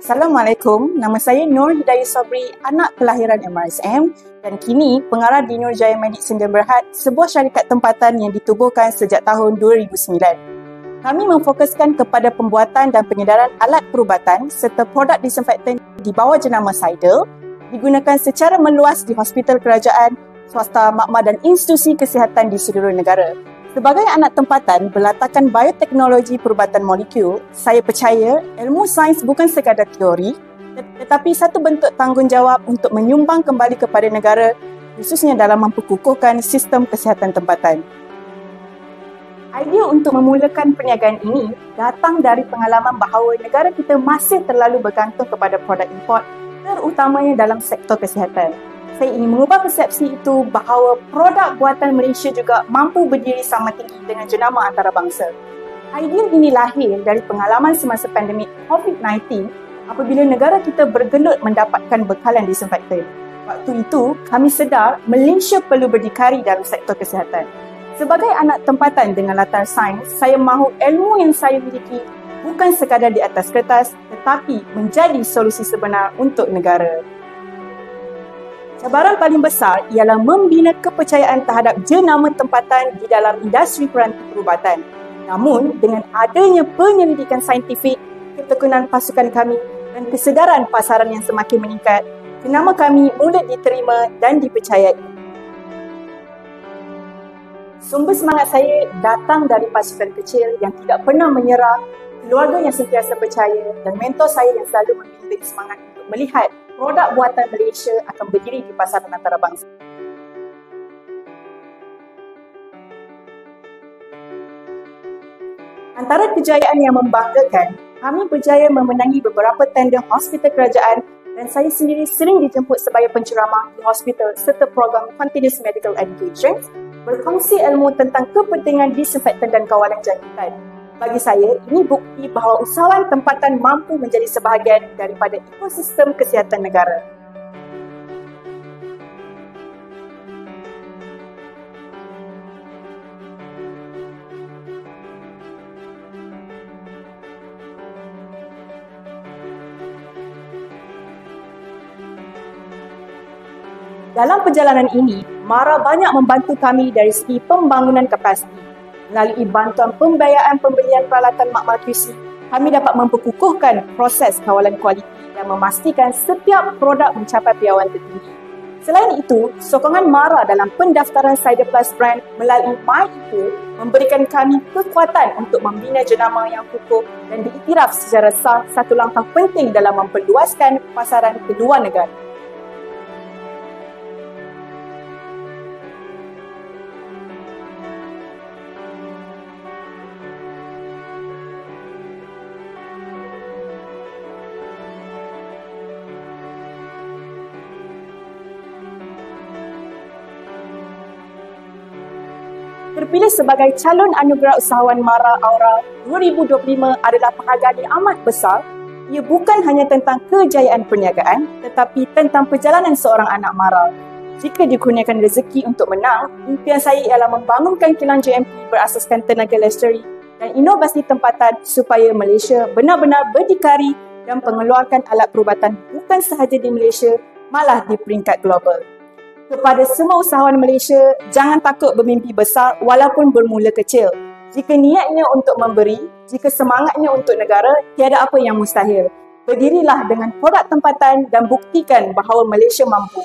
Assalamualaikum, nama saya Nur Hidayah Sobri, anak kelahiran MRSM dan kini pengarah di Nur Jaya Medik Sdn Bhd, sebuah syarikat tempatan yang ditubuhkan sejak tahun 2009. Kami memfokuskan kepada pembuatan dan pengedaran alat perubatan serta produk disinfektan di bawah jenama Sidal digunakan secara meluas di hospital kerajaan, swasta, makmal dan institusi kesihatan di seluruh negara. Sebagai anak tempatan berlatarkan bioteknologi perubatan molekul, saya percaya ilmu sains bukan sekadar teori tetapi satu bentuk tanggungjawab untuk menyumbang kembali kepada negara, khususnya dalam memperkukuhkan sistem kesihatan tempatan. Idea untuk memulakan perniagaan ini datang dari pengalaman bahawa negara kita masih terlalu bergantung kepada produk import, terutamanya dalam sektor kesihatan. Saya ingin mengubah persepsi itu bahawa produk buatan Malaysia juga mampu berdiri sama tinggi dengan jenama antarabangsa. Idea ini lahir dari pengalaman semasa pandemik COVID-19 apabila negara kita bergelut mendapatkan bekalan disinfektan. Waktu itu, kami sedar Malaysia perlu berdikari dalam sektor kesihatan. Sebagai anak tempatan dengan latar sains, saya mahu ilmu yang saya miliki bukan sekadar di atas kertas tetapi menjadi solusi sebenar untuk negara. Cabaran paling besar ialah membina kepercayaan terhadap jenama tempatan di dalam industri peranti perubatan. Namun, dengan adanya penyelidikan saintifik, ketekunan pasukan kami dan kesedaran pasaran yang semakin meningkat, jenama kami mula diterima dan dipercayai. Sumber semangat saya datang dari pasukan kecil yang tidak pernah menyerah, keluarga yang sentiasa percaya dan mentor saya yang selalu membimbing semangat untuk melihat produk buatan Malaysia akan berdiri di pasaran antarabangsa. Antara kejayaan yang membanggakan, kami berjaya memenangi beberapa tender hospital kerajaan dan saya sendiri sering dijemput sebagai penceramah di hospital serta program Continuous Medical Education berkongsi ilmu tentang kepentingan disinfektan dan kawalan jangkitan. Bagi saya, ini bukti bahawa usahawan tempatan mampu menjadi sebahagian daripada ekosistem kesihatan negara. Dalam perjalanan ini, MARA banyak membantu kami dari segi pembangunan kapasiti. Melalui bantuan pembiayaan pembelian peralatan makmal QC, kami dapat memperkukuhkan proses kawalan kualiti dan memastikan setiap produk mencapai piawaian tertinggi. Selain itu, sokongan MARA dalam pendaftaran Sidal Plus brand melalui MyEco memberikan kami kekuatan untuk membina jenama yang kukuh dan diiktiraf secara sah, satu langkah penting dalam memperluaskan pasaran kedua negara. Terpilih sebagai calon anugerah usahawan MARA Aura 2025 adalah penghargaan yang amat besar. Ia bukan hanya tentang kejayaan perniagaan tetapi tentang perjalanan seorang anak MARA. Jika dikurniakan rezeki untuk menang, impian saya ialah membangunkan kilang JMP berasaskan tenaga lestari dan inovasi tempatan supaya Malaysia benar-benar berdikari dan mengeluarkan alat perubatan bukan sahaja di Malaysia, malah di peringkat global. Kepada semua usahawan Malaysia, jangan takut bermimpi besar walaupun bermula kecil. Jika niatnya untuk memberi, jika semangatnya untuk negara, tiada apa yang mustahil. Berdirilah dengan produk tempatan dan buktikan bahawa Malaysia mampu.